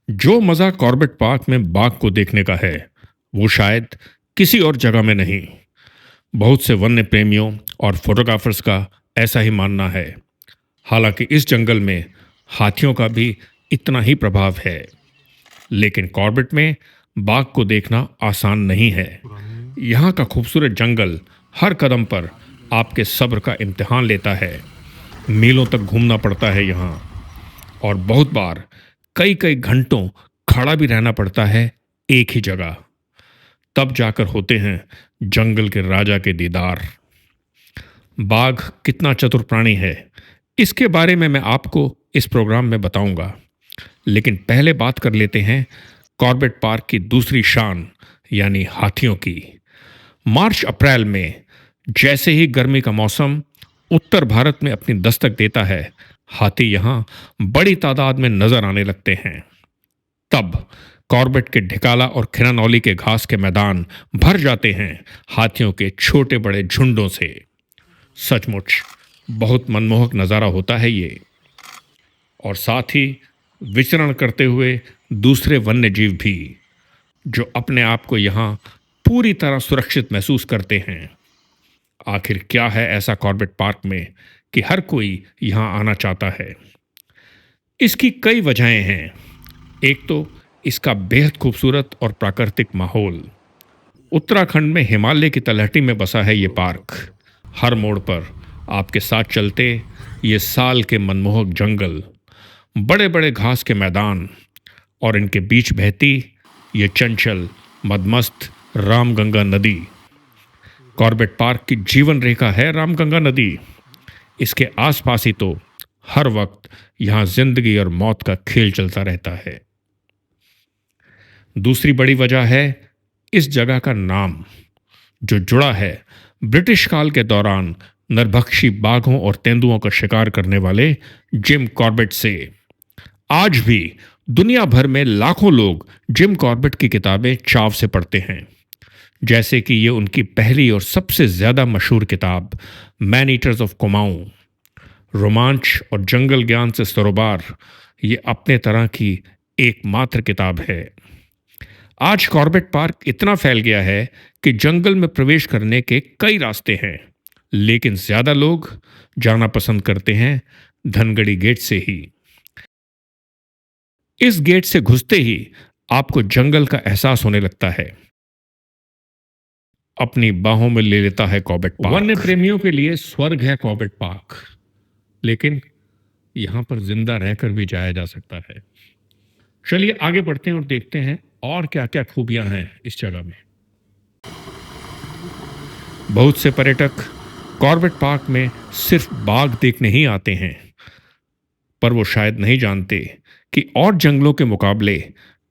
जो मजा Corbett park में बाघ को देखने का है, वो शायद किसी और जगह में नहीं। बहुत से वन्य प्रेमियों और फोटोग्राफर्स का ऐसा ही मानना है। हालांकि इस जंगल में हाथियों का भी इतना ही प्रभाव है, लेकिन कॉर्बेट में बाघ को देखना आसान नहीं है। यहाँ का खूबसूरत जंगल हर कदम पर आपके सब्र का इम्तिहान लेता है। मीलों तक घूमना पड़ता है यहाँ, और बहुत बार कई कई घंटों खड़ा भी रहना पड़ता है एक ही जगह। तब जाकर होते हैं जंगल के राजा के दीदार। बाघ कितना चतुर प्राणी है, इसके बारे में मैं आपको इस प्रोग्राम में बताऊंगा। लेकिन पहले बात कर लेते हैं कॉर्बेट पार्क की दूसरी शान, यानी हाथियों की। मार्च अप्रैल में जैसे ही गर्मी का मौसम उत्तर भारत में अपनी दस्तक देता है, हाथी यहाँ बड़ी तादाद में नजर आने लगते हैं। तब कॉर्बेट के ढिकाला और खिरानौली के घास के मैदान भर जाते हैं हाथियों के छोटे बड़े झुंडों से। सचमुच बहुत मनमोहक नज़ारा होता है ये। और साथ ही विचरण करते हुए दूसरे वन्य जीव भी, जो अपने आप को यहाँ पूरी तरह सुरक्षित महसूस करते हैं। आखिर क्या है ऐसा कॉर्बेट पार्क में कि हर कोई यहाँ आना चाहता है? इसकी कई वजहें हैं। एक तो इसका बेहद खूबसूरत और प्राकृतिक माहौल। उत्तराखंड में हिमालय की तलहटी में बसा है ये पार्क। हर मोड़ पर आपके साथ चलते ये साल के मनमोहक जंगल, बड़े बड़े घास के मैदान, और इनके बीच बहती ये चंचल मदमस्त रामगंगा नदी। कॉर्बेट पार्क की जीवन रेखा है रामगंगा नदी। इसके आसपास ही तो हर वक्त यहाँ जिंदगी और मौत का खेल चलता रहता है। दूसरी बड़ी वजह है इस जगह का नाम, जो जुड़ा है ब्रिटिश काल के दौरान नरभक्षी बाघों और तेंदुओं का शिकार करने वाले जिम कॉर्बेट से। आज भी दुनिया भर में लाखों लोग जिम कॉर्बेट की किताबें चाव से पढ़ते हैं, जैसे कि ये उनकी पहली और सबसे ज्यादा मशहूर किताब मैन ईटर्स ऑफ कुमाऊं। रोमांच और जंगल ज्ञान से सरोबार ये अपने तरह की एकमात्र किताब है। आज कॉर्बेट पार्क इतना फैल गया है कि जंगल में प्रवेश करने के कई रास्ते हैं, लेकिन ज्यादा लोग जाना पसंद करते हैं धनगढ़ी गेट से ही। इस गेट से घुसते ही आपको जंगल का एहसास होने लगता है। अपनी बाहों में ले लेता है कॉर्बेट पार्क। वन्य प्रेमियों के लिए स्वर्ग है कॉर्बेट पार्क, लेकिन यहां पर जिंदा रहकर भी जाया जा सकता है। चलिए आगे बढ़ते हैं और देखते हैं और क्या क्या खूबियां हैं इस जगह में। बहुत से पर्यटक कॉर्बेट पार्क में सिर्फ बाघ देखने ही आते हैं, पर वो शायद नहीं जानते कि और जंगलों के मुकाबले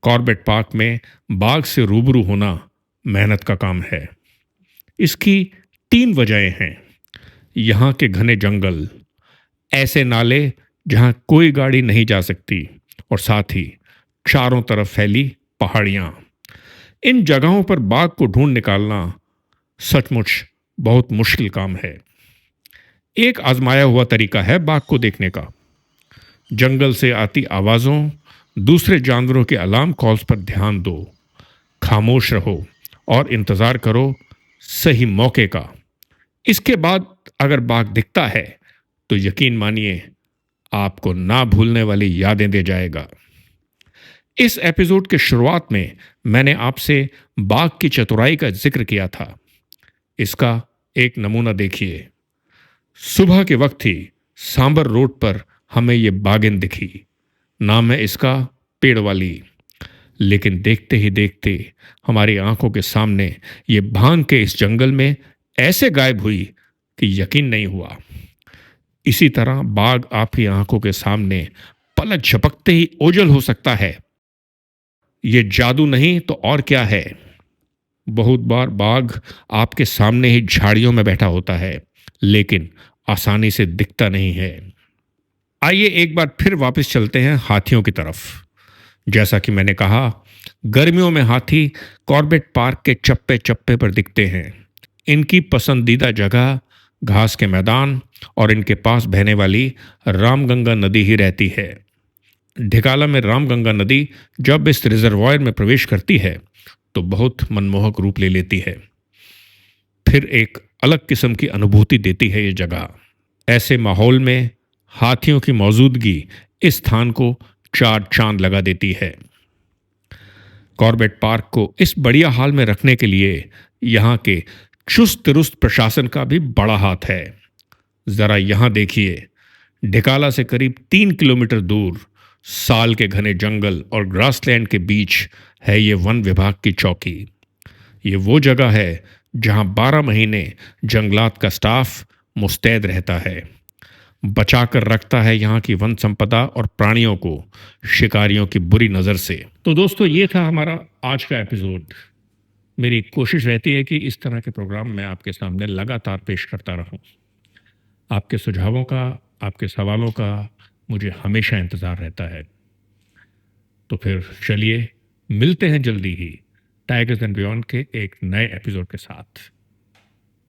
कॉर्बेट पार्क में बाघ से रूबरू होना मेहनत का काम है। इसकी तीन वजहें हैं। यहाँ के घने जंगल, ऐसे नाले जहाँ कोई गाड़ी नहीं जा सकती, और साथ ही चारों तरफ फैली पहाड़ियाँ। इन जगहों पर बाघ को ढूंढ निकालना सचमुच बहुत मुश्किल काम है। एक आजमाया हुआ तरीका है बाघ को देखने का। जंगल से आती आवाज़ों, दूसरे जानवरों के अलार्म कॉल्स पर ध्यान दो, खामोश रहो और इंतज़ार करो सही मौके का। इसके बाद अगर बाघ दिखता है तो यकीन मानिए आपको ना भूलने वाली यादें दे जाएगा। इस एपिसोड के शुरुआत में मैंने आपसे बाघ की चतुराई का जिक्र किया था। इसका एक नमूना देखिए। सुबह के वक्त ही सांबर रोड पर हमें ये बाघिन दिखी। नाम है इसका पेड़ वाली। लेकिन देखते ही देखते हमारी आंखों के सामने ये भांग के इस जंगल में ऐसे गायब हुई कि यकीन नहीं हुआ। इसी तरह बाघ आपकी आंखों के सामने पलक झपकते ही ओझल हो सकता है। ये जादू नहीं तो और क्या है। बहुत बार बाघ आपके सामने ही झाड़ियों में बैठा होता है, लेकिन आसानी से दिखता नहीं है। आइए एक बार फिर वापस चलते हैं हाथियों की तरफ। जैसा कि मैंने कहा, गर्मियों में हाथी कॉर्बेट पार्क के चप्पे चप्पे पर दिखते हैं। इनकी पसंदीदा जगह घास के मैदान और इनके पास बहने वाली रामगंगा नदी ही रहती है। ढिकाला में रामगंगा नदी जब इस रिजर्वायर में प्रवेश करती है तो बहुत मनमोहक रूप ले लेती है। फिर एक अलग किस्म की अनुभूति देती है ये जगह। ऐसे माहौल में हाथियों की मौजूदगी इस स्थान को चार चांद लगा देती है। कॉर्बेट पार्क को इस बढ़िया हाल में रखने के लिए यहाँ के चुस्त दुरुस्त प्रशासन का भी बड़ा हाथ है। जरा यहाँ देखिए, ढिकाला से करीब 3 किलोमीटर दूर साल के घने जंगल और ग्रासलैंड के बीच है ये वन विभाग की चौकी। ये वो जगह है जहाँ 12 महीने जंगलात का स्टाफ मुस्तैद रहता है, बचाकर रखता है यहाँ की वन संपदा और प्राणियों को शिकारियों की बुरी नज़र से। तो दोस्तों, ये था हमारा आज का एपिसोड। मेरी कोशिश रहती है कि इस तरह के प्रोग्राम मैं आपके सामने लगातार पेश करता रहूं। आपके सुझावों का, आपके सवालों का मुझे हमेशा इंतज़ार रहता है। तो फिर चलिए मिलते हैं जल्दी ही टाइगर्स एंड बियॉन्ड के एक नए एपिसोड के साथ।